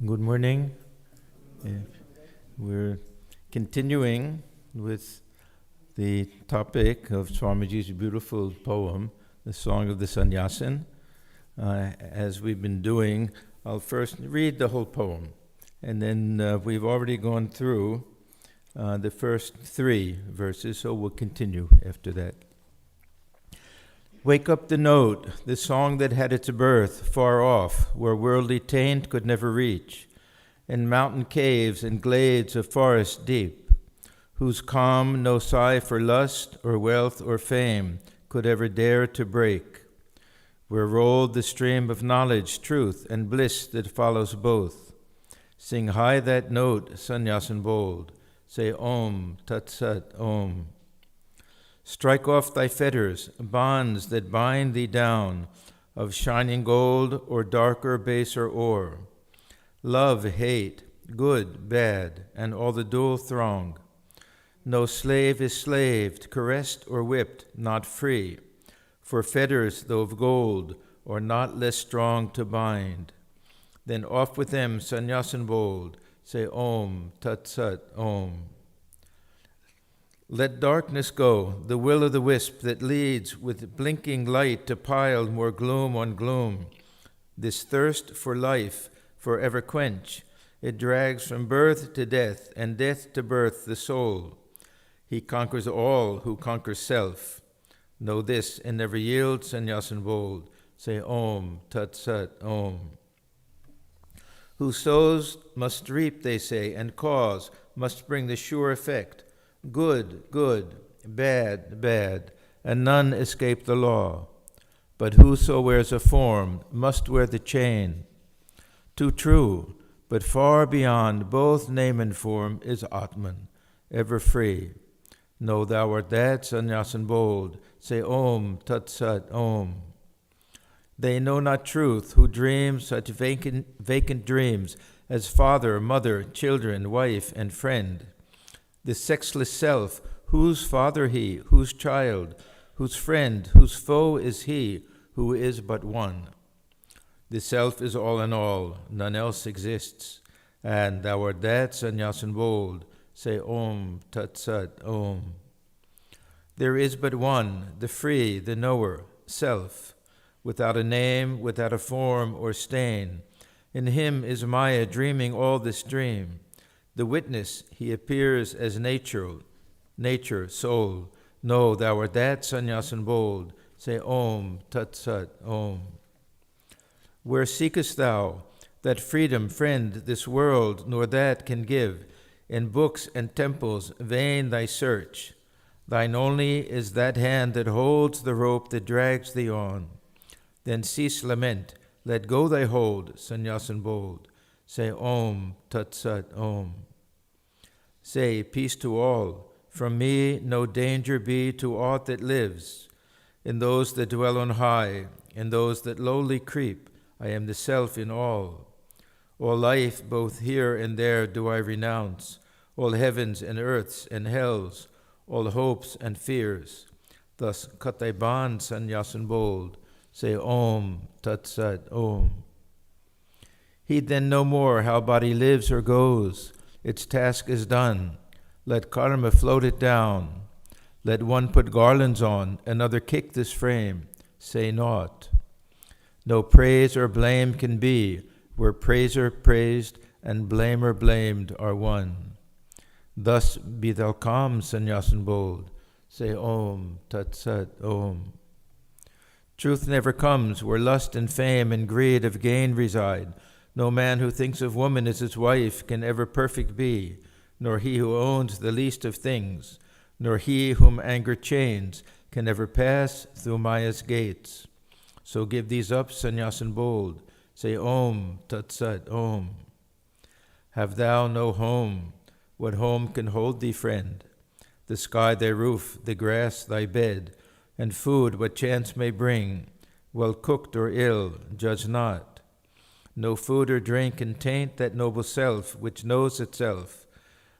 Good morning. We're continuing with the topic of Swamiji's beautiful poem, the Song of the Sannyasin. As we've been doing, I'll first read the whole poem, and then we've already gone through the first 3 verses, so we'll continue after that. Wake up the note, the song that had its birth far off, where worldly taint could never reach, in mountain caves and glades of forest deep, whose calm no sigh for lust or wealth or fame could ever dare to break, where rolled the stream of knowledge, truth, and bliss that follows both. Sing high that note, Sannyasin bold, say Om, Tat Sat, Om. Strike off thy fetters, bonds that bind thee down, of shining gold or darker, baser ore. Love, hate, good, bad, and all the dual throng. No slave is slaved, caressed, or whipped, not free, for fetters, though of gold, are not less strong to bind. Then off with them, Sannyasin bold, say Om, Tat Sat, Om. Let darkness go, the will-o'-the-wisp that leads with blinking light to pile more gloom on gloom. This thirst for life forever quench. It drags from birth to death, and death to birth the soul. He conquers all who conquer self. Know this and never yield, Sannyasin bold. Say Om, Tat Sat, Om. Who sows must reap, they say, and cause must bring the sure effect. Good, good, bad, bad, and none escape the law. But whoso wears a form must wear the chain. Too true, but far beyond both name and form is Atman, ever free. Know thou art that, Sannyasin bold, say Om, Tat Sat, Om. They know not truth who dream such vacant dreams as father, mother, children, wife, and friend. The sexless self, whose father he, whose child, whose friend, whose foe is he, who is but one. The self is all in all, none else exists, and thou art that, Sannyasin bold, say Om, Tat Sat, Om. There is but one, the free, the knower, self, without a name, without a form or stain. In him is Maya dreaming all this dream. The witness, he appears as nature, soul. Know thou art that, Sannyasin bold, say Om, Tat Sat, Om. Where seekest thou that freedom, friend, this world nor that can give? In books and temples vain thy search. Thine only is that hand that holds the rope that drags thee on. Then cease lament, let go thy hold, Sannyasin bold. Say Om, Tat Sat, Om. Say peace to all. From me no danger be to aught that lives. In those that dwell on high, in those that lowly creep, I am the self in all. All life, both here and there, do I renounce. All heavens and earths and hells, all hopes and fears. Thus cut thy bonds, Sannyasin bold. Say Om, Tat Sat, Om. Heed then no more how body lives or goes. Its task is done. Let karma float it down. Let one put garlands on, another kick this frame. Say naught. No praise or blame can be, where praiser praised and blamer blamed are one. Thus be thou calm, Sannyasin bold. Say Om, Tat Sat, Om. Truth never comes where lust and fame and greed of gain reside. No man who thinks of woman as his wife can ever perfect be, nor he who owns the least of things, nor he whom anger chains can ever pass through Maya's gates. So give these up, Sannyasin bold. Say Om, Tat Sat, Om. Have thou no home? What home can hold thee, friend? The sky thy roof, the grass thy bed, and food what chance may bring, well cooked or ill, judge not. No food or drink can taint that noble self which knows itself.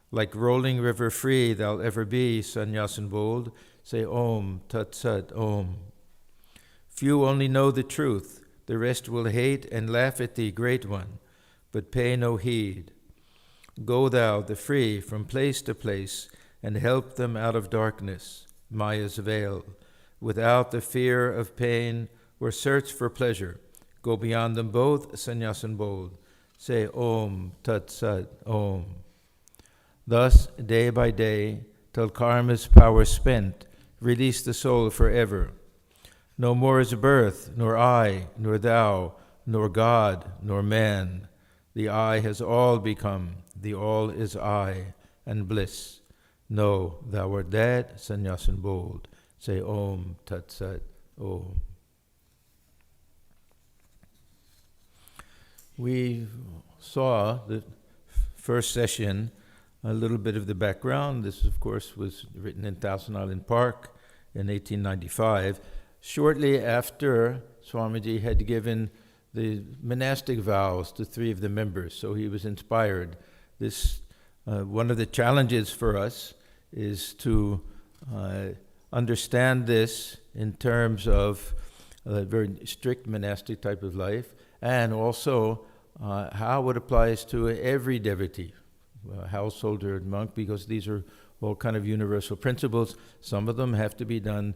Like rolling river free thou'lt ever be, Sannyasin bold. Say Om, Tat Sat, Om. Few only know the truth, the rest will hate and laugh at thee, great one. but pay no heed. Go thou, the free, from place to place, and help them out of darkness, Maya's veil, without the fear of pain or search for pleasure. Go beyond them both, Sannyasin bold. Say Om Tat Sat Om. Thus, day by day, till karma's power spent, release the soul forever. No more is birth, nor I, nor thou, nor God, nor man. The I has all become, the all is I, and bliss. Know thou art that, Sannyasin bold. Say Om Tat Sat Om. We saw the first session, a little bit of the background. This, of course, was written in Thousand Island Park in 1895, shortly after Swamiji had given the monastic vows to 3 of the members, so he was inspired. This one of the challenges for us is to understand this in terms of a very strict monastic type of life, and also how it applies to every devotee, householder and monk, because these are all kind of universal principles. Some of them have to be done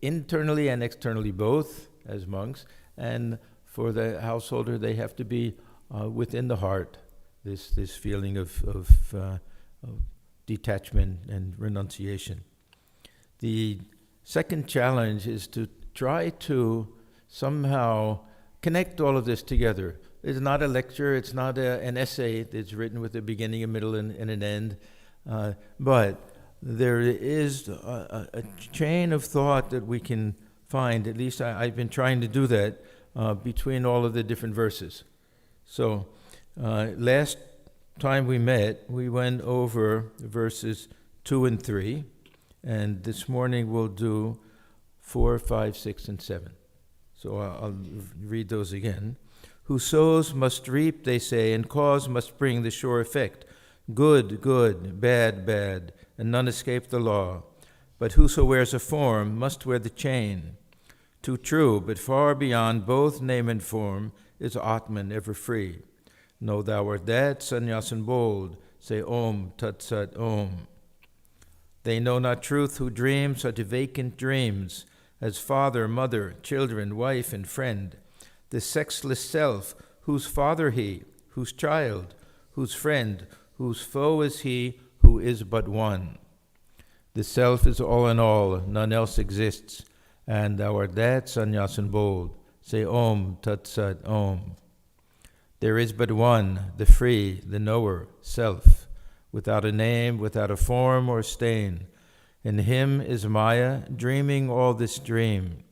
internally and externally both as monks, and for the householder they have to be within the heart, this feeling of detachment and renunciation. The second challenge is to try to somehow connect all of this together. It's not a lecture, it's not an essay that's written with a beginning, a middle, and an end, but there is a chain of thought that we can find. At least I've been trying to do that between all of the different verses. So last time we met, we went over verses 2 and 3, and this morning we'll do 4, 5, 6, and 7. So I'll read those again. Who sows must reap, they say, and cause must bring the sure effect. Good, good, bad, bad, and none escape the law. But whoso wears a form must wear the chain. Too true, but far beyond both name and form is Atman ever free. Know thou art that, Sannyasin bold. Say Om Tat Sat Om. They know not truth who dream such vacant dreams as father, mother, children, wife, and friend. The sexless self, whose father he, whose child, whose friend, whose foe is he who is but one. The self is all in all, none else exists, and thou art that, Sannyasin bold. Say Om Tat Sat Om. There is but one, the free, the knower, self, without a name, without a form or stain. In him is Maya, dreaming all this dream.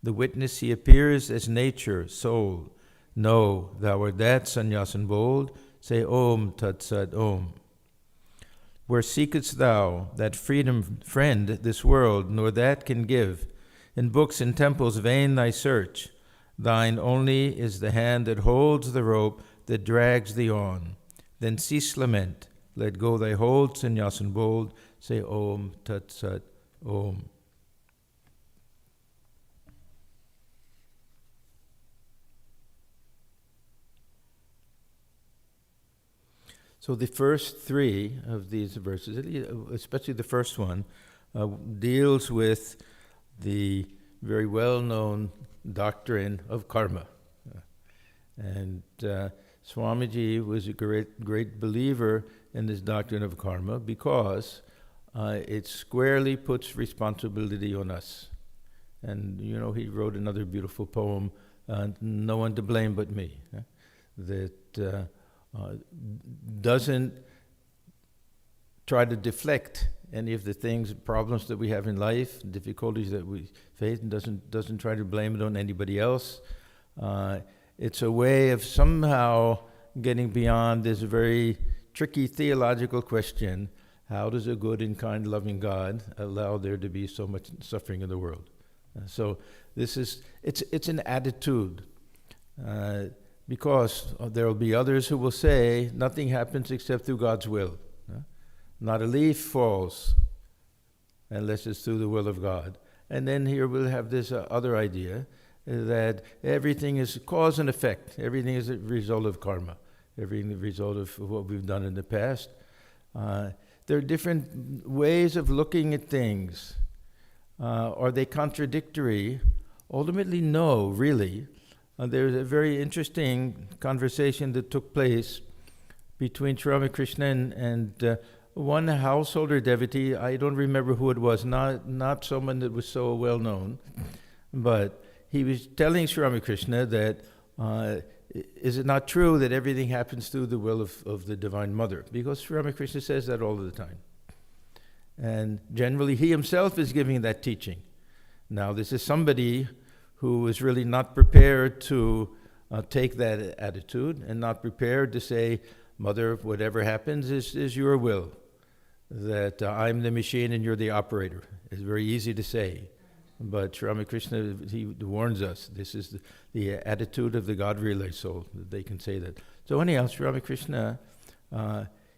The witness he appears as nature, soul. Know thou art that, Sannyasin bold. Say Om Tat Sat Om. Where seekest thou that freedom, friend, this world, nor that can give? In books and temples vain thy search. Thine only is the hand that holds the rope that drags thee on. Then cease lament. Let go thy hold, Sannyasin bold. Say Om Tat Sat Om. So the first 3 of these verses, especially the first one, deals with the very well-known doctrine of karma. And Swamiji was a great believer in this doctrine of karma because it squarely puts responsibility on us. And, you know, he wrote another beautiful poem, No One to Blame But Me, that doesn't try to deflect any of the things, problems that we have in life, difficulties that we face, and doesn't try to blame it on anybody else. It's a way of somehow getting beyond this very tricky theological question: how does a good and kind, loving God allow there to be so much suffering in the world? So this is it's an attitude, because there will be others who will say nothing happens except through God's will. Not a leaf falls unless it's through the will of God. And then here we'll have this other idea that everything is cause and effect. Everything is a result of karma. Everything is a result of what we've done in the past. There are different ways of looking at things. Are they contradictory? Ultimately, no, really. There's a very interesting conversation that took place between Sri Ramakrishna and one householder devotee. I don't remember who it was, not someone that was so well known, but he was telling Sri Ramakrishna that is it not true that everything happens through the will of the Divine Mother? Because Sri Ramakrishna says that all the time. And generally he himself is giving that teaching. Now this is somebody who is really not prepared to take that attitude and not prepared to say, Mother, whatever happens is your will. That I'm the machine and you're the operator. It's very easy to say. But Sri Ramakrishna, he warns us, this is the attitude of the God-realized soul, that they can say that. So anyhow, Sri Ramakrishna,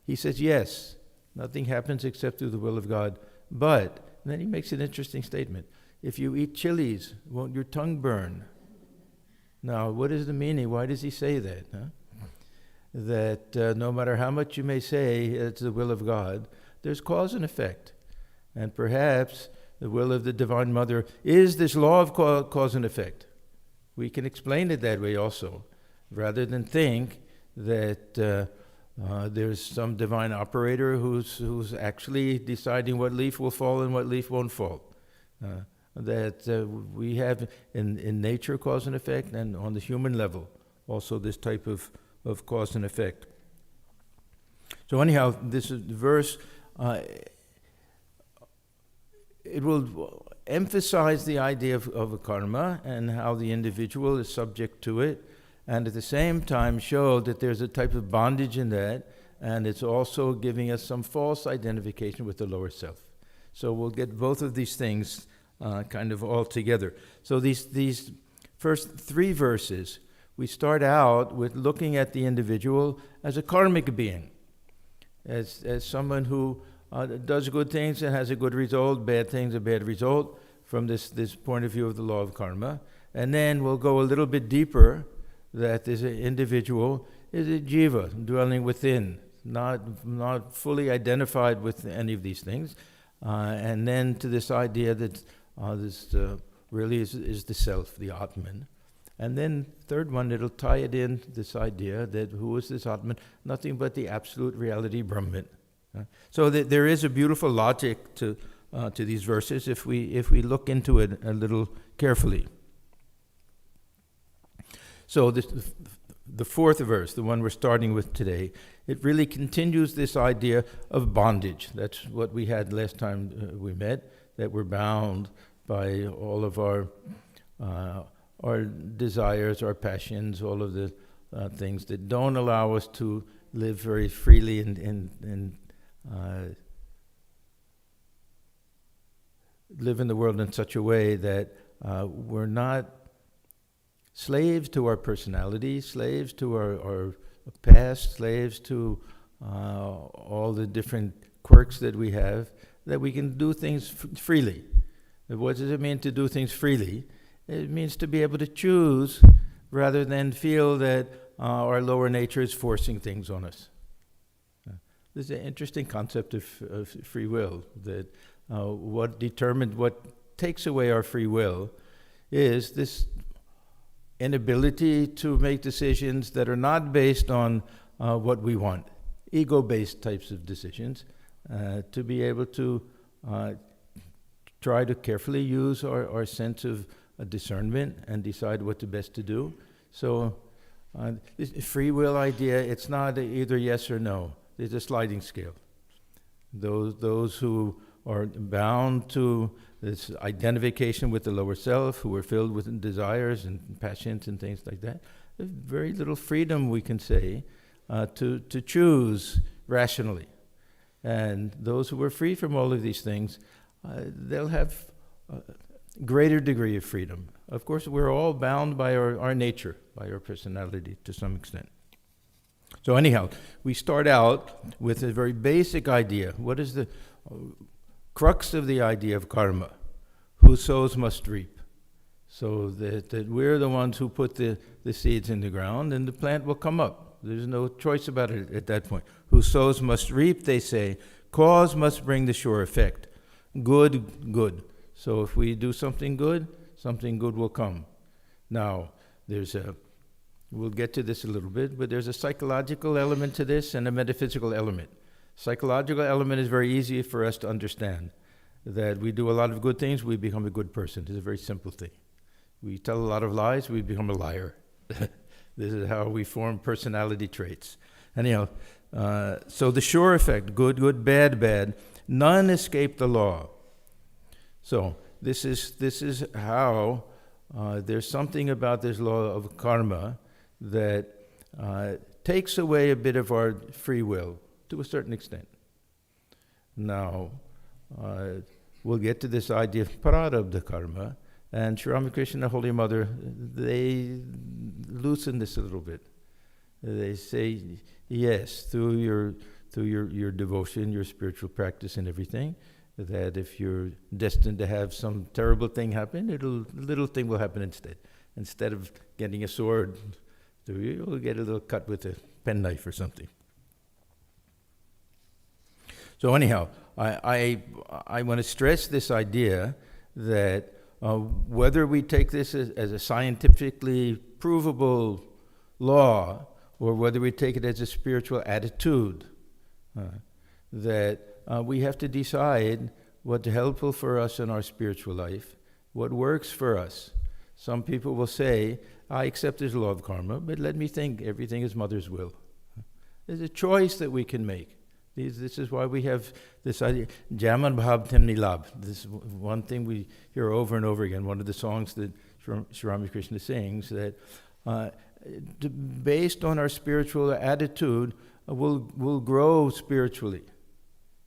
he says, yes, nothing happens except through the will of God. But, and then he makes an interesting statement. If you eat chilies, won't your tongue burn? Now, what is the meaning? Why does he say that? Huh? That no matter how much you may say it's the will of God, there's cause and effect. And perhaps the will of the Divine Mother is this law of cause and effect. We can explain it that way also, rather than think that there's some divine operator who's actually deciding what leaf will fall and what leaf won't fall. That we have in nature cause and effect, and on the human level also this type of cause and effect. So anyhow, this verse, it will emphasize the idea of a karma and how the individual is subject to it, and at the same time show that there's a type of bondage in that, and it's also giving us some false identification with the lower self. So we'll get both of these things kind of all together. So these first three verses, we start out with looking at the individual as a karmic being, as someone who does good things and has a good result, bad things a bad result, from this point of view of the law of karma. And then we'll go a little bit deeper, that this individual is a jiva, dwelling within, not fully identified with any of these things. And then to this idea that this really is the self, the Atman. And then third one, it'll tie it in, this idea that who is this Atman? Nothing but the absolute reality, Brahman. So there is a beautiful logic to these verses if we look into it a little carefully. So the fourth verse, the one we're starting with today, it really continues this idea of bondage. That's what we had last time we met, that we're bound by all of our desires, our passions, all of the things that don't allow us to live very freely and live in the world in such a way that we're not slaves to our personality, slaves to our past, slaves to all the different quirks that we have, that we can do things freely. What does it mean to do things freely? It means to be able to choose rather than feel that our lower nature is forcing things on us. This is an interesting concept of free will, that what takes away our free will is this inability to make decisions that are not based on what we want, ego-based types of decisions, to be able to try to carefully use our sense of discernment and decide what the best to do. So this free will idea, it's not either yes or no. It's a sliding scale. Those who are bound to this identification with the lower self, who are filled with desires and passions and things like that, there's very little freedom, we can say, to choose rationally. And those who are free from all of these things, they'll have a greater degree of freedom. Of course, we're all bound by our nature, by our personality to some extent. So anyhow, we start out with a very basic idea. What is the crux of the idea of karma? Who sows must reap. So that we're the ones who put the seeds in the ground, and the plant will come up. There's no choice about it at that point. Who sows must reap, they say. Cause must bring the sure effect. Good, good. So if we do something good will come. Now, we'll get to this a little bit, but there's a psychological element to this and a metaphysical element. Psychological element is very easy for us to understand. That we do a lot of good things, we become a good person. It's a very simple thing. We tell a lot of lies, we become a liar. This is how we form personality traits. Anyhow, so the sure effect, good, good, bad, bad, none escape the law. So this is how there's something about this law of karma that takes away a bit of our free will to a certain extent. Now, we'll get to this idea of prarabdha karma, and Sri Ramakrishna, Holy Mother, they loosen this a little bit. They say, yes, through your devotion, your spiritual practice and everything, that if you're destined to have some terrible thing happen, a little thing will happen instead. Instead of getting a sword, you'll get a little cut with a penknife or something. So anyhow, I want to stress this idea that whether we take this as a scientifically provable law or whether we take it as a spiritual attitude, that we have to decide what's helpful for us in our spiritual life, what works for us. Some people will say, I accept this law of karma, but let me think everything is Mother's will. There's a choice that we can make. This is why we have this idea, Jaman Bhav Temni Labh. This is one thing we hear over and over again, one of the songs that Sri Ramakrishna sings, that based on our spiritual attitude, we'll grow spiritually.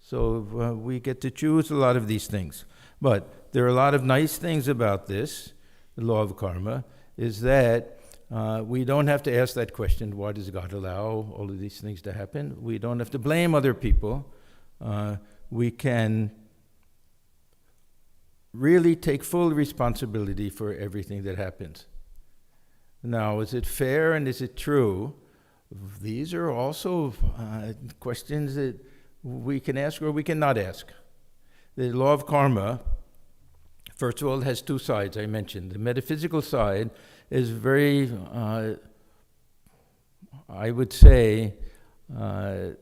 So we get to choose a lot of these things. But there are a lot of nice things about this, the law of karma, is that we don't have to ask that question, why does God allow all of these things to happen? We don't have to blame other people. We can really take full responsibility for everything that happens. Now, is it fair and is it true? These are also questions that we can ask or we cannot ask. The law of karma, first of all, has two sides, I mentioned. The metaphysical side is very, I would say, a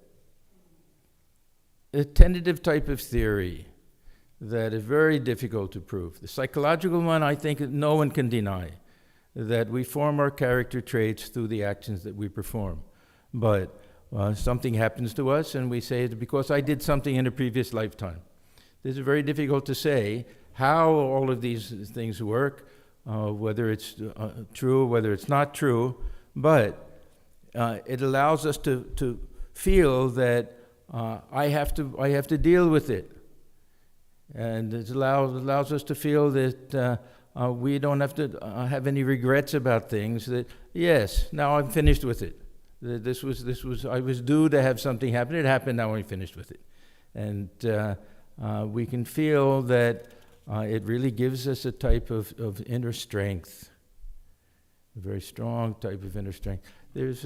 tentative type of theory that is very difficult to prove. The psychological one, I think no one can deny, that we form our character traits through the actions that we perform. But something happens to us and we say it's because I did something in a previous lifetime. This is very difficult to say how all of these things work, whether it's true, whether it's not true, but it allows us to feel that I have to deal with it. And it allows us to feel that we don't have to have any regrets about things, that yes, now I'm finished with it. I was due to have something happen, it happened, now I'm finished with it. And we can feel that it really gives us a type of inner strength, a very strong type of inner strength. There's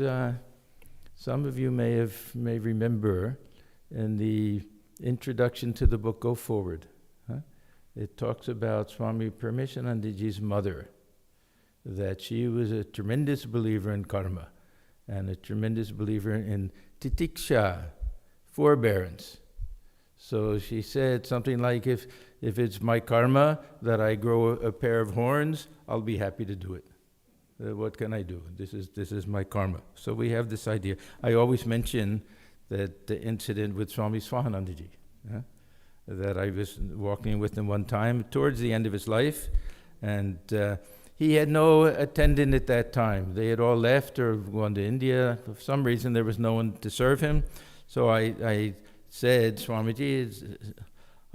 some of you may remember in the introduction to the book Go Forward, it talks about Swami Paramesanandaji's mother, that she was a tremendous believer in karma and a tremendous believer in titiksha, forbearance. So she said something like, if it's my karma that I grow a pair of horns, I'll be happy to do it. What can I do? This is my karma. So we have this idea. I always mention that the incident with Swami Swahanandaji, that I was walking with him one time towards the end of his life, and he had no attendant at that time. They had all left or gone to India. For some reason, there was no one to serve him. So I said, Swamiji,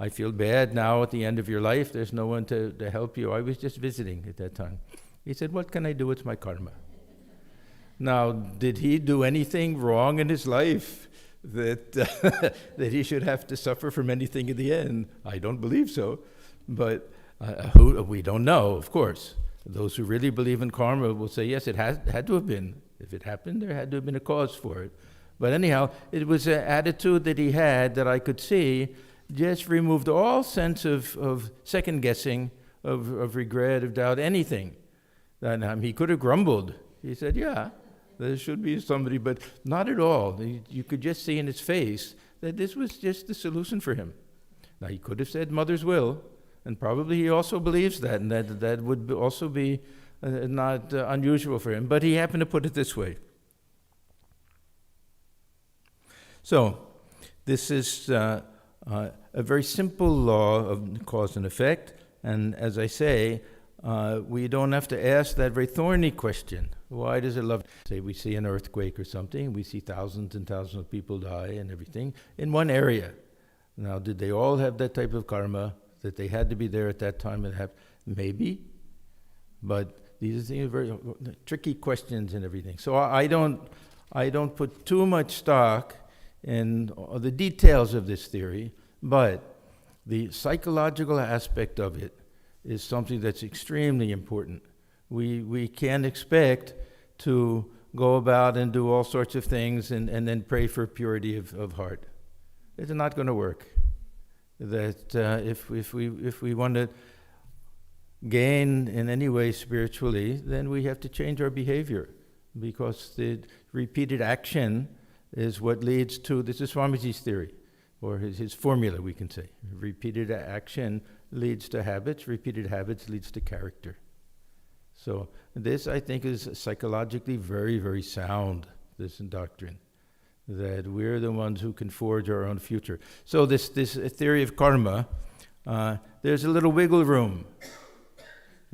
I feel bad now at the end of your life. There's no one to help you. I was just visiting at that time. He said, what can I do? It's my karma. Now, did he do anything wrong in his life that that he should have to suffer from anything in the end? I don't believe so. But we don't know, of course. Those who really believe in karma will say, yes, it had to have been. If it happened, there had to have been a cause for it. But anyhow, it was an attitude that he had that I could see just removed all sense of second guessing, of regret, of doubt, anything. And he could have grumbled. He said, yeah, there should be somebody, but not at all. You could just see in his face that this was just the solution for him. Now, he could have said mother's will, and probably he also believes that, and that would also be not unusual for him. But he happened to put it this way. So, this is a very simple law of cause and effect, and as I say, we don't have to ask that very thorny question. Why does it love? Say we see an earthquake or something, we see thousands and thousands of people die and everything in one area. Now, did they all have that type of karma, that they had to be there at that time and have? Maybe, but these are very tricky questions and everything. So I don't put too much stock in the details of this theory, but the psychological aspect of it is something that's extremely important. We can't expect to go about and do all sorts of things and then pray for purity of heart. It's not going to work. That if we want to gain in any way spiritually, then we have to change our behavior, because the repeated action is what leads to, this is Swamiji's theory, or his formula, we can say. Repeated action leads to habits, repeated habits leads to character. So this, I think, is psychologically very, very sound, this doctrine, that we're the ones who can forge our own future. So this theory of karma, there's a little wiggle room.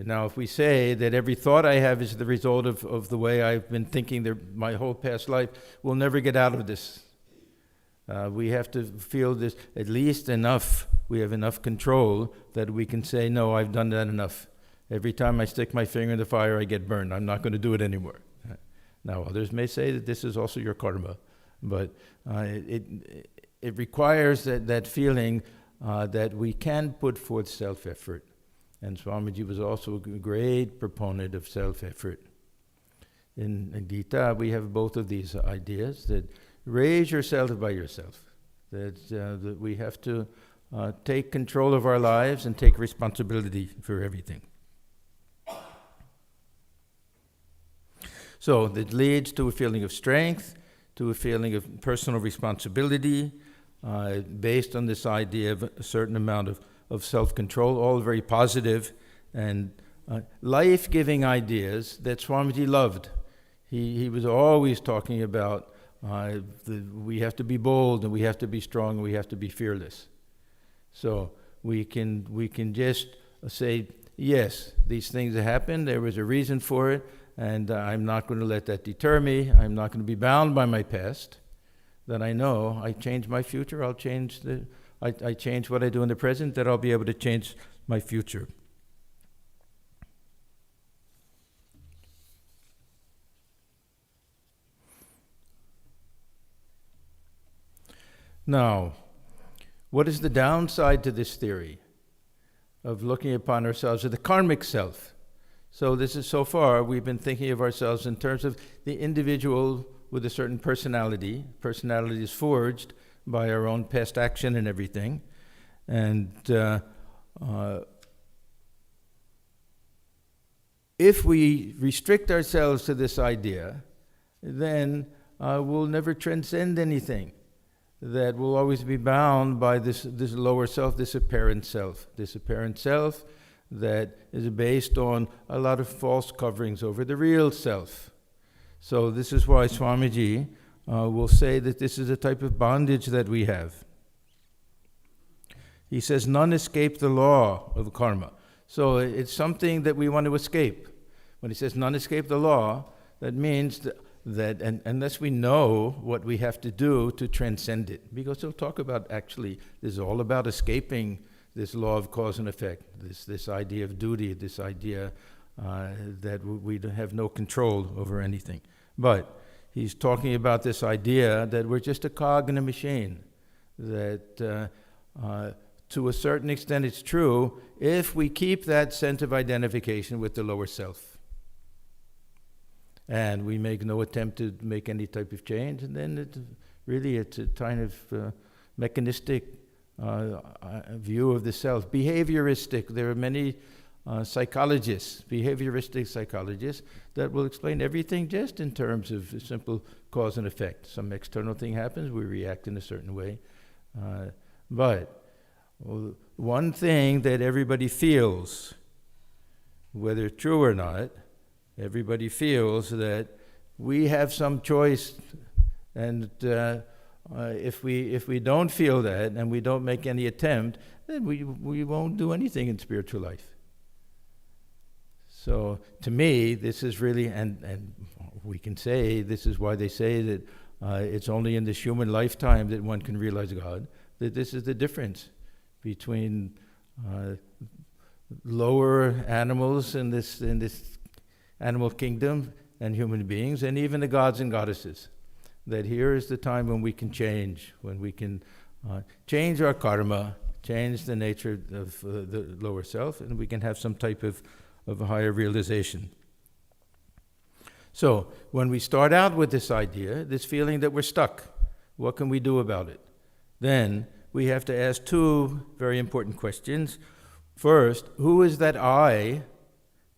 Now, if we say that every thought I have is the result of the way I've been thinking my whole past life, we'll never get out of this. We have to feel this, at least enough, we have enough control that we can say, no, I've done that enough. Every time I stick my finger in the fire, I get burned. I'm not going to do it anymore. Now, others may say that this is also your karma, but it requires that feeling that we can put forth self-effort. And Swamiji was also a great proponent of self-effort. In Gita, we have both of these ideas, that raise yourself by yourself, that we have to take control of our lives and take responsibility for everything. So that leads to a feeling of strength, to a feeling of personal responsibility, based on this idea of a certain amount of self-control, all very positive and life-giving ideas that Swamiji loved. He was always talking about we have to be bold, and we have to be strong, and we have to be fearless. So we can just say, yes, these things have happened, there was a reason for it, and I'm not going to let that deter me. I'm not going to be bound by my past. That I know I change my future, I'll change I change what I do in the present, that I'll be able to change my future. Now, what is the downside to this theory of looking upon ourselves as the karmic self? So this is, so far, we've been thinking of ourselves in terms of the individual with a certain personality. Personality is forged by our own past action and everything. And if we restrict ourselves to this idea, then we'll never transcend anything. That we'll always be bound by this lower self, this apparent self that is based on a lot of false coverings over the real self. So this is why Swamiji will say that this is a type of bondage that we have. He says, none escape the law of karma. So it's something that we want to escape. When he says none escape the law, that means that unless we know what we have to do to transcend it, because he'll talk about, actually, this is all about escaping this law of cause and effect, this idea of duty, this idea that we have no control over anything. But he's talking about this idea that we're just a cog in a machine, that to a certain extent it's true if we keep that sense of identification with the lower self. And we make no attempt to make any type of change, and then it's a kind of mechanistic view of the self. Behavioristic, there are many psychologists, behavioristic psychologists, that will explain everything just in terms of simple cause and effect. Some external thing happens, we react in a certain way. But one thing that everybody feels, whether true or not, everybody feels that we have some choice, and if we don't feel that and we don't make any attempt, then we won't do anything in spiritual life. So to me, this is really, and we can say, this is why they say that it's only in this human lifetime that one can realize God, that this is the difference between lower animals in this animal kingdom and human beings, and even the gods and goddesses. That here is the time when we can change, when we can change our karma, change the nature of the lower self, and we can have some type of a higher realization. So, when we start out with this idea, this feeling that we're stuck, what can we do about it? Then we have to ask two very important questions. First, who is that I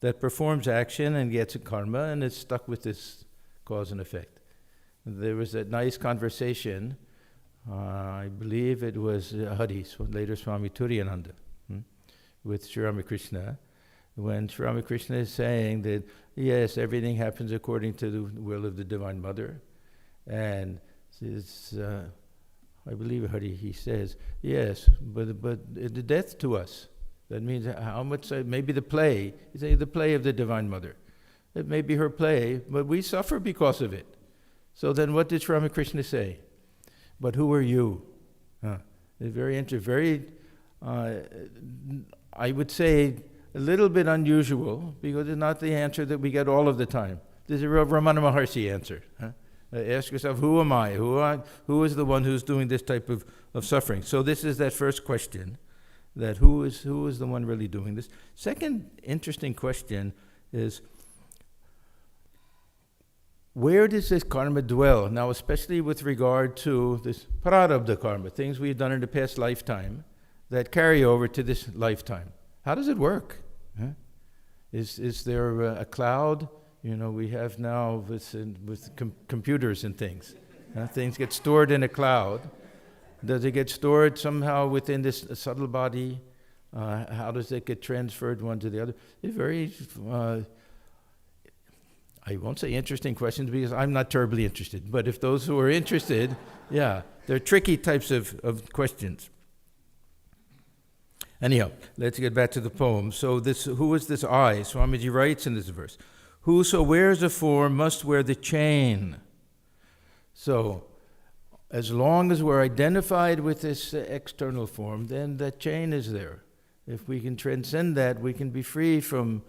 that performs action and gets a karma and is stuck with this cause and effect? There was that nice conversation, I believe it was Hari, later Swami Turiyananda, with Sri Ramakrishna, when Sri Ramakrishna is saying that, yes, everything happens according to the will of the Divine Mother. And it's, I believe Hari, he says, yes, but the death to us. That means how much, maybe the play, you say the play of the Divine Mother. It may be her play, but we suffer because of it. So then what did Sri Ramakrishna say? But who are you? It's very interesting, I would say, a little bit unusual, because it's not the answer that we get all of the time. This is a Ramana Maharshi answer. Ask yourself, who am I? Who is the one who's doing this type of suffering? So this is that first question, that who is the one really doing this? Second interesting question is, where does this karma dwell? Now, especially with regard to this prarabdha karma, things we've done in the past lifetime that carry over to this lifetime. How does it work? Is there a cloud? You know, we have now with computers and things. Things get stored in a cloud. Does it get stored somehow within this subtle body? How does it get transferred one to the other? It's very, I won't say interesting questions because I'm not terribly interested. But if those who are interested, yeah, they're tricky types of questions. Anyhow, let's get back to the poem. So who is this I? Swamiji writes in this verse, whoso wears a form must wear the chain. So, as long as we're identified with this external form, then that chain is there. If we can transcend that, we can be free from,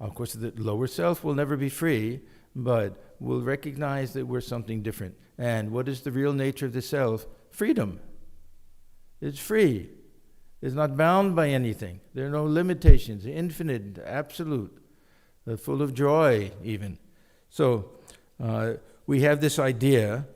of course, the lower self will never be free, but we'll recognize that we're something different. And what is the real nature of the self? Freedom. It's free. It's not bound by anything. There are no limitations, infinite, absolute, full of joy even. So we have this idea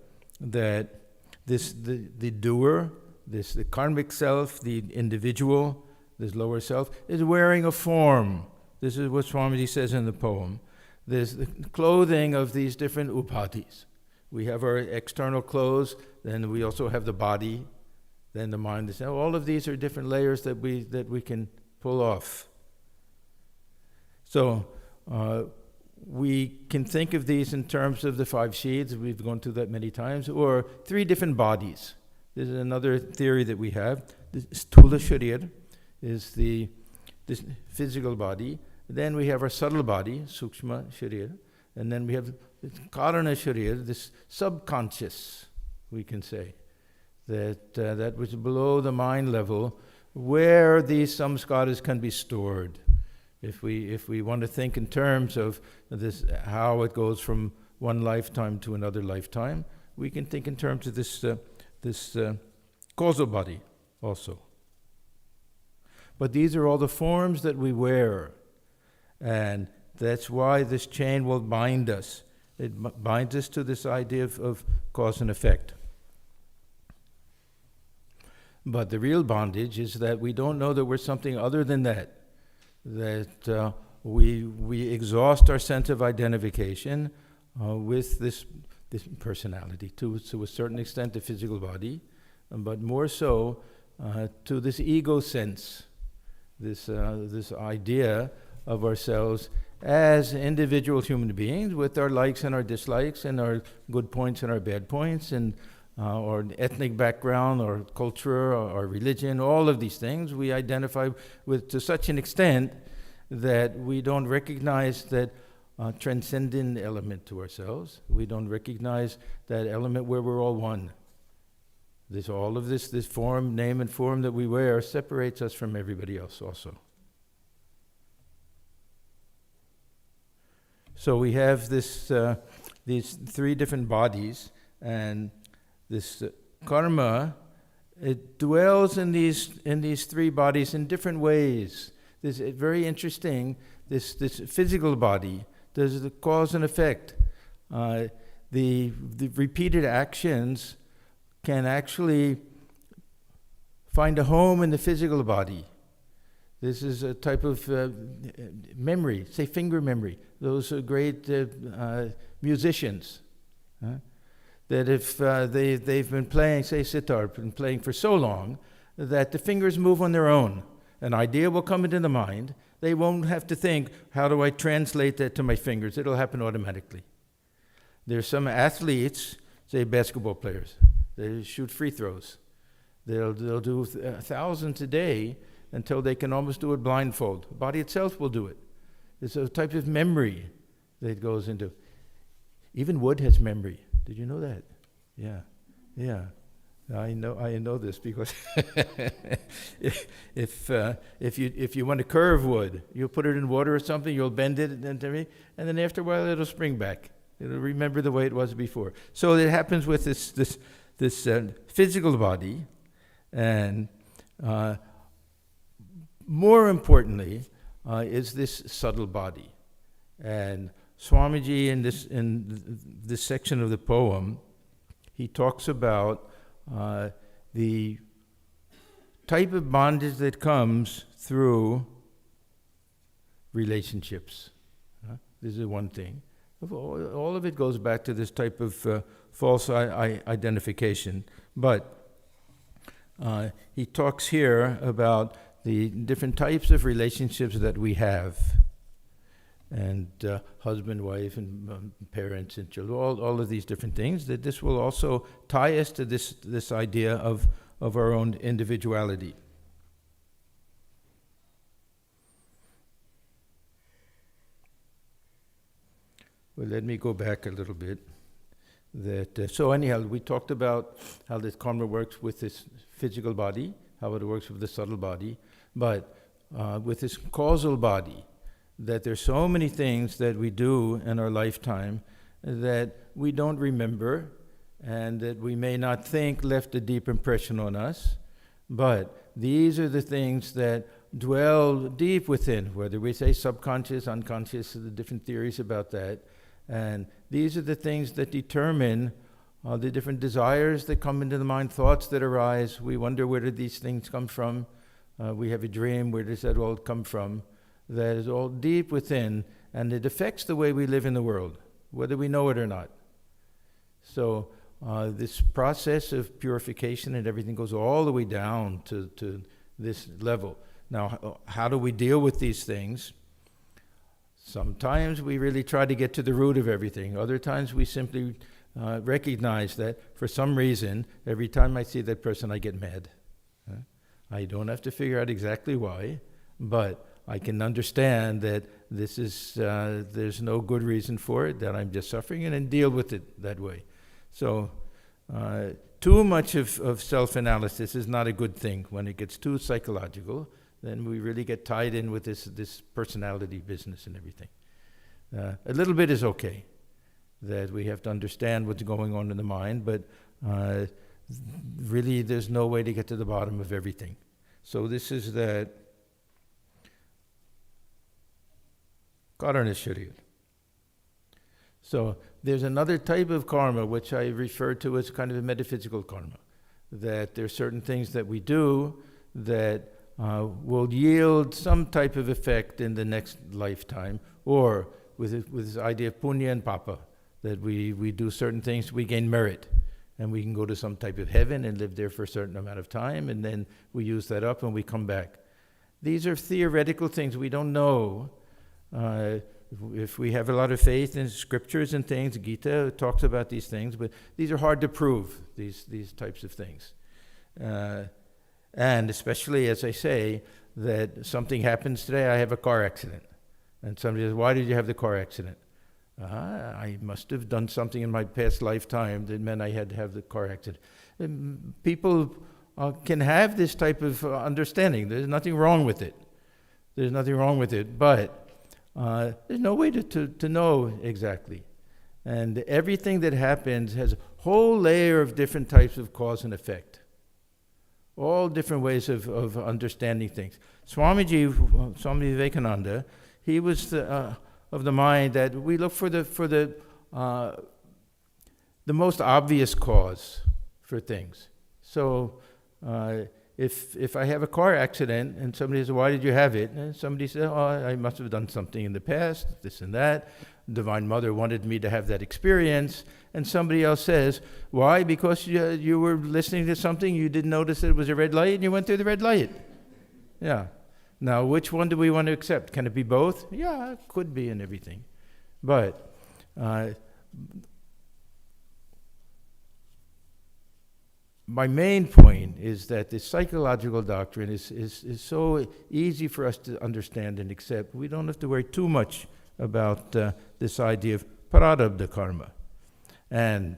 that the doer, the karmic self, the individual, this lower self, is wearing a form. This is what Swamiji says in the poem. There's the clothing of these different upadhis. We have our external clothes, then we also have the body, then the mind. All of these are different layers that we can pull off. So we can think of these in terms of the 5 sheaths. We've gone through that many times, or 3 different bodies. This is another theory that we have. The sthula sharir is this physical body. Then we have our subtle body, sukshma sharir, and then we have karana sharir, this subconscious, we can say, that was below the mind level, where these samskaras can be stored. If we want to think in terms of this, how it goes from one lifetime to another lifetime, we can think in terms of this causal body also. But these are all the forms that we wear. And that's why this chain will bind us. It binds us to this idea of cause and effect. But the real bondage is that we don't know that we're something other than that. That we exhaust our sense of identification with this personality, to a certain extent the physical body, but more so to this ego sense, this idea of ourselves as individual human beings with our likes and our dislikes and our good points and our bad points and our ethnic background, our culture, our religion, all of these things we identify with to such an extent that we don't recognize that transcendent element to ourselves. We don't recognize that element where we're all one. All of this form, name and form that we wear separates us from everybody else also. So we have these three different bodies, and this karma, it dwells in these three bodies in different ways. This is very interesting. This physical body, there's the cause and effect. The repeated actions can actually find a home in the physical body. This is a type of memory, say finger memory. Those are great musicians. That if they've been playing, say sitar, been playing for so long, that the fingers move on their own. An idea will come into the mind. They won't have to think, how do I translate that to my fingers? It'll happen automatically. There's some athletes, say basketball players, they shoot free throws. They'll do thousands a day until they can almost do it blindfold. The body itself will do it. It's a type of memory that goes into. Even wood has memory. Did you know that? Yeah. I know this because if you want to curve wood, you'll put it in water or something, you'll bend it, and then after a while it'll spring back. It'll remember the way it was before. So it happens with this physical body, and more importantly is this subtle body. And Swamiji in this section of the poem, he talks about the type of bondage that comes through relationships. This is one thing. All of it goes back to this type of false identification. But he talks here about the different types of relationships that we have. And husband, wife, and parents, and children, all of these different things, that this will also tie us to this idea of our own individuality. Well, let me go back a little bit. So anyhow, we talked about how this karma works with this physical body, how it works with the subtle body, but with this causal body, that there's so many things that we do in our lifetime that we don't remember and that we may not think left a deep impression on us, but these are the things that dwell deep within, whether we say subconscious, unconscious, the different theories about that, and these are the things that determine the different desires that come into the mind, thoughts that arise. We wonder, where did these things come from? We have a dream, where does that all come from? That is all deep within, and it affects the way we live in the world, whether we know it or not. So this process of purification and everything goes all the way down to this level. Now, how do we deal with these things? Sometimes we really try to get to the root of everything. Other times we simply recognize that for some reason, every time I see that person, I get mad. I don't have to figure out exactly why, but I can understand that this is there's no good reason for it, that I'm just suffering, and then deal with it that way. So too much of self-analysis is not a good thing. When it gets too psychological, then we really get tied in with this personality business and everything. A little bit is okay, that we have to understand what's going on in the mind, but really there's no way to get to the bottom of everything. So this is that Karana Sharira. So there's another type of karma which I refer to as kind of a metaphysical karma, that there are certain things that we do that will yield some type of effect in the next lifetime, or with this idea of punya and papa, that we do certain things, we gain merit, and we can go to some type of heaven and live there for a certain amount of time, and then we use that up and we come back. These are theoretical things. We don't know. If we have a lot of faith in scriptures and things, Gita talks about these things, but these are hard to prove, these types of things. And especially, as I say, that something happens today, I have a car accident. And somebody says, why did you have the car accident? I must have done something in my past lifetime that meant I had to have the car accident. And people can have this type of understanding. There's nothing wrong with it. But there's no way to know exactly. And everything that happens has a whole layer of different types of cause and effect. All different ways of understanding things. Swami Vivekananda, he was of the mind that we look for the most obvious cause for things. So if I have a car accident and somebody says, why did you have it? And somebody says, I must have done something in the past, this and that. Divine Mother wanted me to have that experience. And somebody else says, why? Because you were listening to something, you didn't notice it was a red light, and you went through the red light. Yeah. Now, which one do we want to accept? Can it be both? Yeah, it could be and everything. But my main point is that the psychological doctrine is so easy for us to understand and accept. We don't have to worry too much about this idea of prarabdha karma. And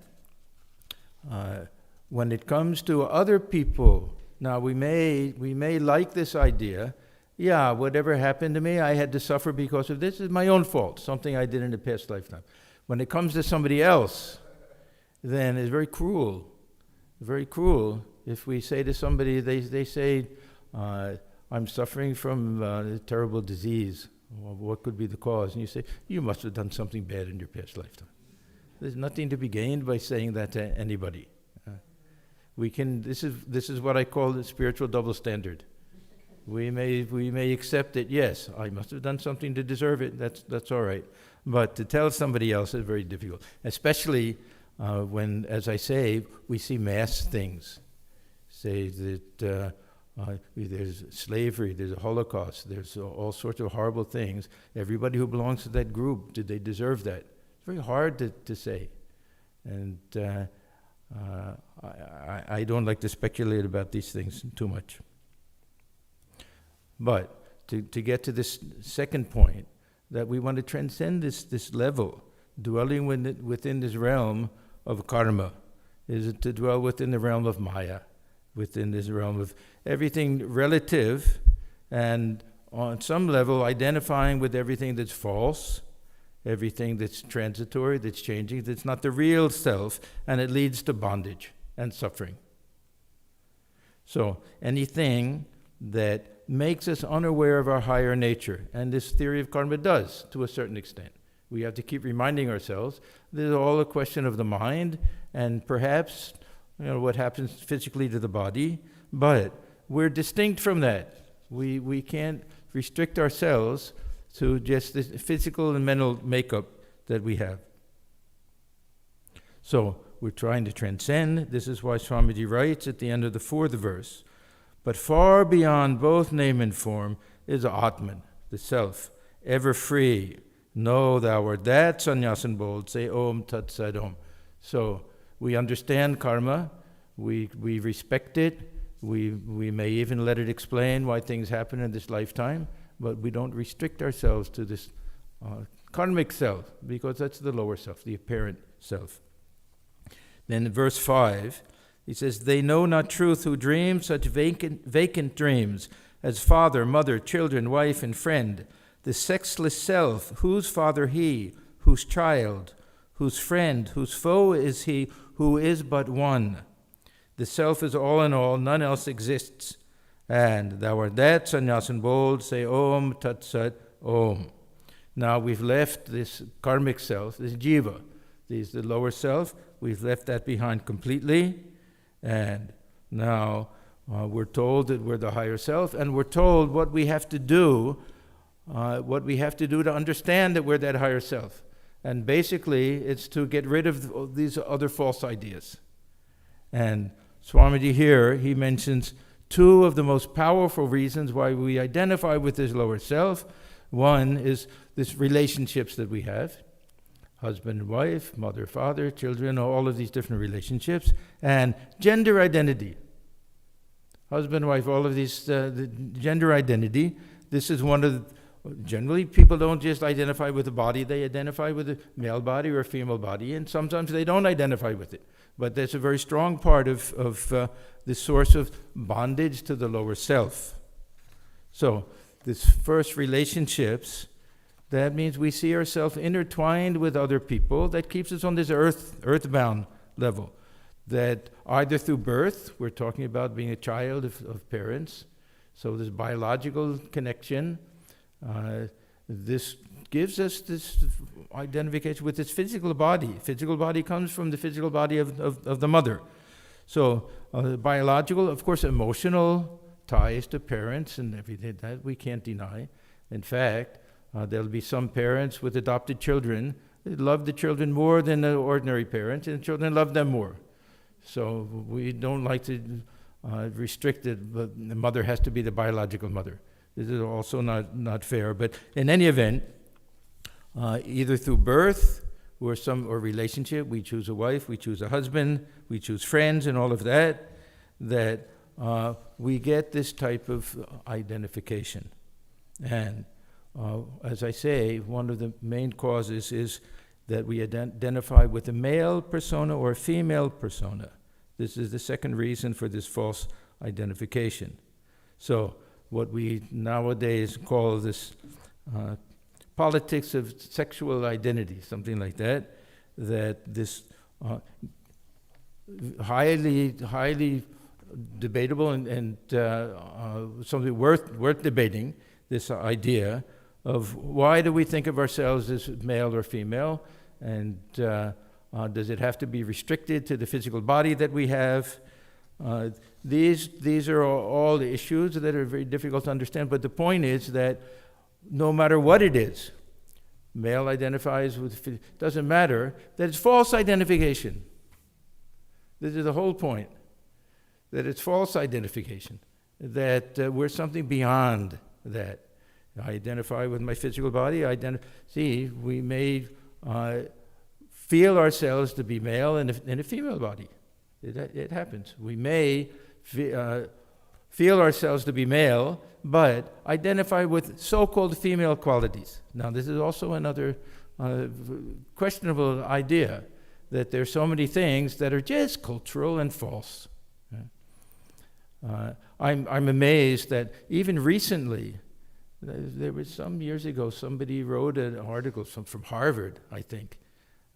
when it comes to other people, now we may like this idea. Yeah, whatever happened to me, I had to suffer because of this. It's my own fault, something I did in a past lifetime. When it comes to somebody else, then it's very cruel. Very cruel if we say to somebody, they say, I'm suffering from a terrible disease. Well, what could be the cause? And you say, you must have done something bad in your past lifetime. There's nothing to be gained by saying that to anybody. This is what I call the spiritual double standard. We may accept it, yes, I must have done something to deserve it, that's all right. But to tell somebody else is very difficult, especially when, as I say, we see mass things. Say that there's slavery, there's a Holocaust, there's all sorts of horrible things. Everybody who belongs to that group, did they deserve that? It's very hard to say. And I don't like to speculate about these things too much. But to get to this second point, that we want to transcend this level, dwelling within this realm of karma, is to dwell within the realm of maya, within this realm of everything relative, and on some level identifying with everything that's false, everything that's transitory, that's changing, that's not the real self, and it leads to bondage and suffering. So anything that makes us unaware of our higher nature, and this theory of karma does to a certain extent. We have to keep reminding ourselves this is all a question of the mind, and perhaps what happens physically to the body, but we're distinct from that. We can't restrict ourselves to just this physical and mental makeup that we have. So we're trying to transcend. This is why Swamiji writes at the end of the fourth verse, but far beyond both name and form is Atman, the self, ever free. Know thou art that, Sannyasin bold, say Om Tat Sat Om. So we understand karma, we respect it, we may even let it explain why things happen in this lifetime, but we don't restrict ourselves to this karmic self, because that's the lower self, the apparent self. Then in verse 5, he says, they know not truth who dream such vacant dreams as father, mother, children, wife, and friend, the sexless self, whose father he, whose child, whose friend, whose foe is he, who is but one. The self is all in all, none else exists. And thou art that, Sannyasin bold, say Om Tat Sat Om. Now we've left this karmic self, this jiva, the lower self, we've left that behind completely, and now we're told that we're the higher self, and we're told what we have to do to understand that we're that higher self. And basically, it's to get rid of these other false ideas. And Swamiji here, he mentions two of the most powerful reasons why we identify with this lower self. One is this relationships that we have, husband and wife, mother, father, children, all of these different relationships, and gender identity. Husband, wife, all of these, the gender identity. This is one of generally people don't just identify with the body, they identify with a male body or a female body, and sometimes they don't identify with it. But that's a very strong part of the source of bondage to the lower self. So this first relationships, that means we see ourselves intertwined with other people. That keeps us on this earthbound level. That either through birth, we're talking about being a child of parents, so this biological connection, this gives us this identification with this physical body. Physical body comes from the physical body of the mother. So biological, of course, emotional ties to parents and everything that we can't deny. In fact, there'll be some parents with adopted children that love the children more than the ordinary parents, and the children love them more. So we don't like to restrict it, but the mother has to be the biological mother. This is also not fair. But in any event, either through birth or relationship, we choose a wife, we choose a husband, we choose friends, and all of that. That we get this type of identification. And as I say, one of the main causes is that we identify with a male persona or a female persona. This is the second reason for this false identification. So what we nowadays call this politics of sexual identity, something like that, that this highly debatable and something worth debating, this idea of why do we think of ourselves as male or female, and does it have to be restricted to the physical body that we have? These are all the issues that are very difficult to understand, but the point is that no matter what it is, male identifies with, doesn't matter, that it's false identification. This is the whole point, that it's false identification, that we're something beyond that. I identify with my physical body. We may feel ourselves to be male in a female body. It happens. We may feel ourselves to be male, but identify with so-called female qualities. Now, this is also another questionable idea, that there's so many things that are just cultural and false. I'm amazed that even recently, there was some years ago, somebody wrote an article from Harvard, I think,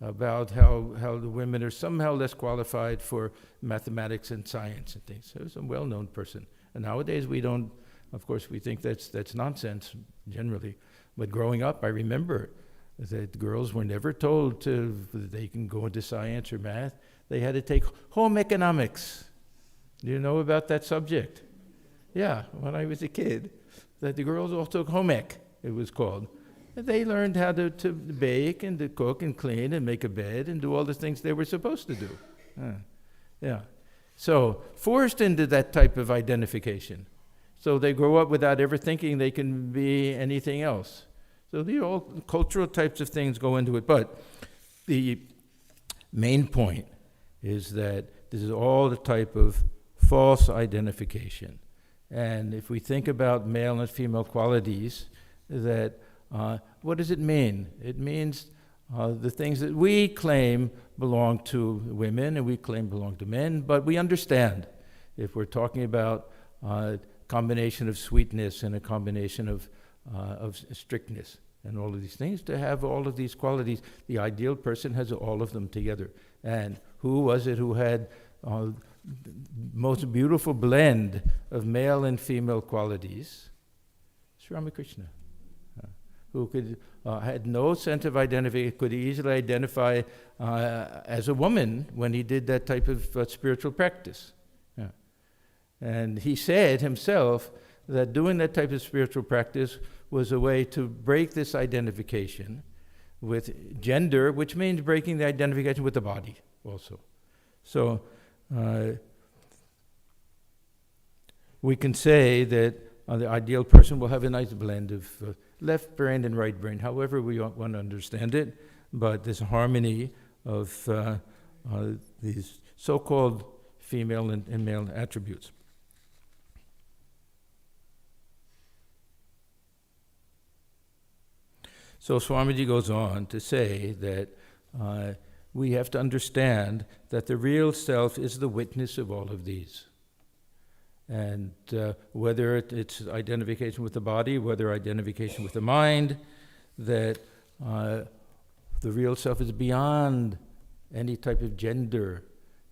about how the women are somehow less qualified for mathematics and science and things. So it was a well-known person. And nowadays we don't, of course, we think that's nonsense generally. But growing up, I remember that girls were never told that they can go into science or math. They had to take home economics. Do you know about that subject? Yeah, when I was a kid, that the girls all took home ec, it was called. And they learned how to bake and to cook and clean and make a bed and do all the things they were supposed to do. Yeah. So forced into that type of identification. So they grow up without ever thinking they can be anything else. So these all cultural types of things go into it. But the main point is that this is all the type of false identification. And if we think about male and female qualities, that what does it mean? It means the things that we claim belong to women and we claim belong to men, but we understand if we're talking about a combination of sweetness and a combination of strictness and all of these things, to have all of these qualities, the ideal person has all of them together. And who was it who had most beautiful blend of male and female qualities? Sri Ramakrishna. who could had no sense of identity, could easily identify as a woman when he did that type of spiritual practice. Yeah. And he said himself that doing that type of spiritual practice was a way to break this identification with gender, which means breaking the identification with the body also. So we can say that the ideal person will have a nice blend of left brain and right brain, however we want to understand it, but this harmony of these so-called female and male attributes. So Swamiji goes on to say that we have to understand that the real self is the witness of all of these. And whether it's identification with the body, whether identification with the mind, that the real self is beyond any type of gender.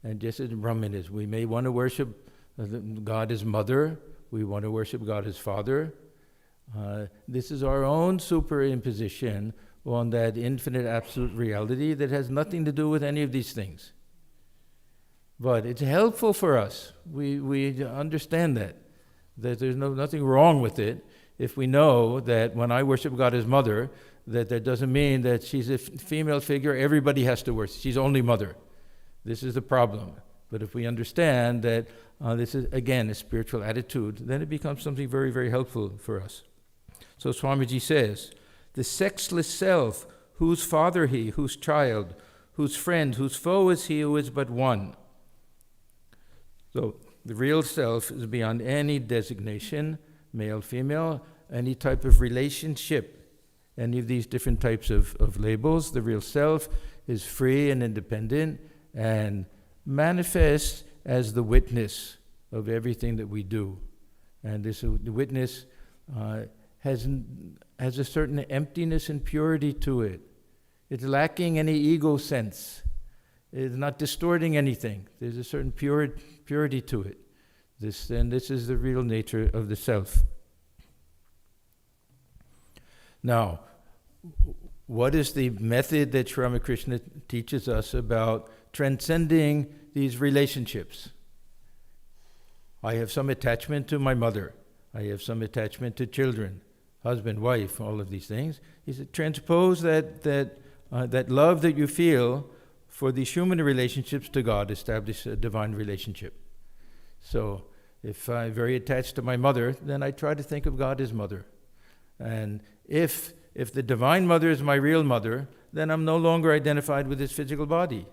And just as Brahman is, we may want to worship God as mother, we want to worship God as father. This is our own superimposition on that infinite absolute reality that has nothing to do with any of these things. But it's helpful for us. We understand that there's nothing wrong with it if we know that when I worship God as mother, that doesn't mean that she's a female figure, everybody has to worship. She's only mother. This is the problem. But if we understand that this is, again, a spiritual attitude, then it becomes something very, very helpful for us. So Swamiji says, the sexless self, whose father he, whose child, whose friend, whose foe is he who is but one. So the real self is beyond any designation, male, female, any type of relationship, any of these different types of labels. The real self is free and independent and manifests as the witness of everything that we do. And this the witness has a certain emptiness and purity to it. It's lacking any ego sense. It's not distorting anything. There's a certain purity to it. This is the real nature of the self. Now, what is the method that Sri Ramakrishna teaches us about transcending these relationships? I have some attachment to my mother. I have some attachment to children, husband, wife, all of these things. He said, transpose that love that you feel for these human relationships to God, establish a divine relationship. So if I'm very attached to my mother, then I try to think of God as mother. And if the divine mother is my real mother, then I'm no longer identified with this physical body.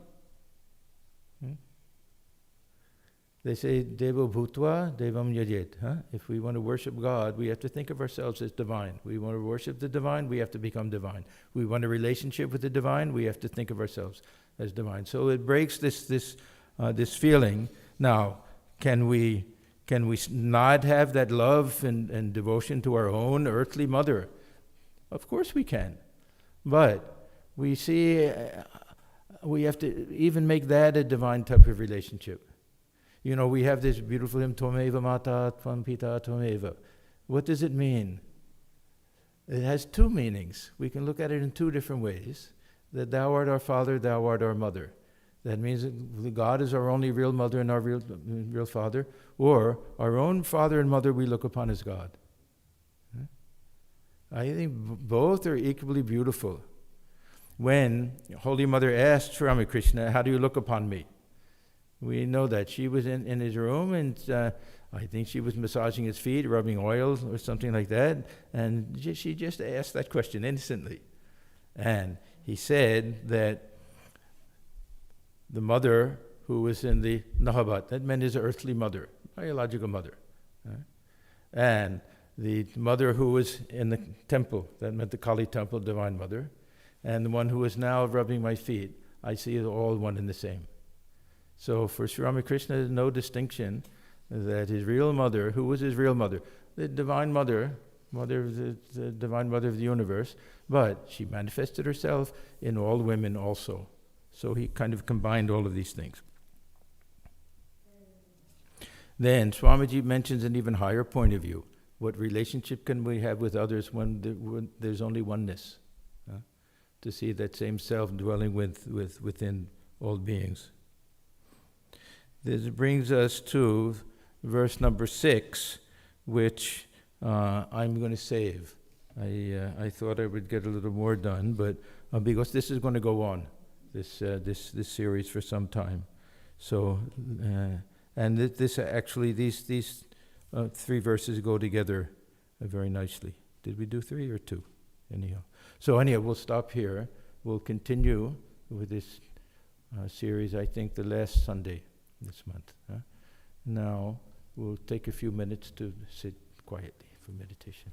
They say, Devo Bhutva, Devam Yajet. If we want to worship God, we have to think of ourselves as divine. We want to worship the divine, we have to become divine. We want a relationship with the divine, we have to think of ourselves as divine. So it breaks this feeling. Now, can we not have that love and devotion to our own earthly mother? Of course we can. But we see we have to even make that a divine type of relationship. You know, we have this beautiful hymn, Tvameva Mata Tvam Pita Tvameva. What does it mean? It has two meanings. We can look at it in two different ways. That thou art our father, thou art our mother. That means that God is our only real mother and our real father, or our own father and mother we look upon as God. I think both are equally beautiful. When Holy Mother asked Sri Ramakrishna, how do you look upon me? We know that she was in his room, and I think she was massaging his feet, rubbing oil or something like that, and she just asked that question innocently. And he said that the mother who was in the Nahabat, that meant his earthly mother, biological mother. And the mother who was in the temple, that meant the Kali temple, divine mother, and the one who is now rubbing my feet, I see it all one and the same. So for Sri Ramakrishna, there's no distinction that his real mother, who was his real mother? The divine mother, the divine mother of the universe, but she manifested herself in all women also. So he kind of combined all of these things. Then Swamiji mentions an even higher point of view. What relationship can we have with others when there's only oneness? To see that same self dwelling within all beings. This brings us to verse number 6, which I'm going to save. I thought I would get a little more done, but because this is going to go on, this series for some time. So, and this actually, these 3 verses go together very nicely. Did we do 3 or 2? Anyhow. So anyhow, we'll stop here. We'll continue with this series, I think, the last Sunday this month. Now, we'll take a few minutes to sit quietly for meditation.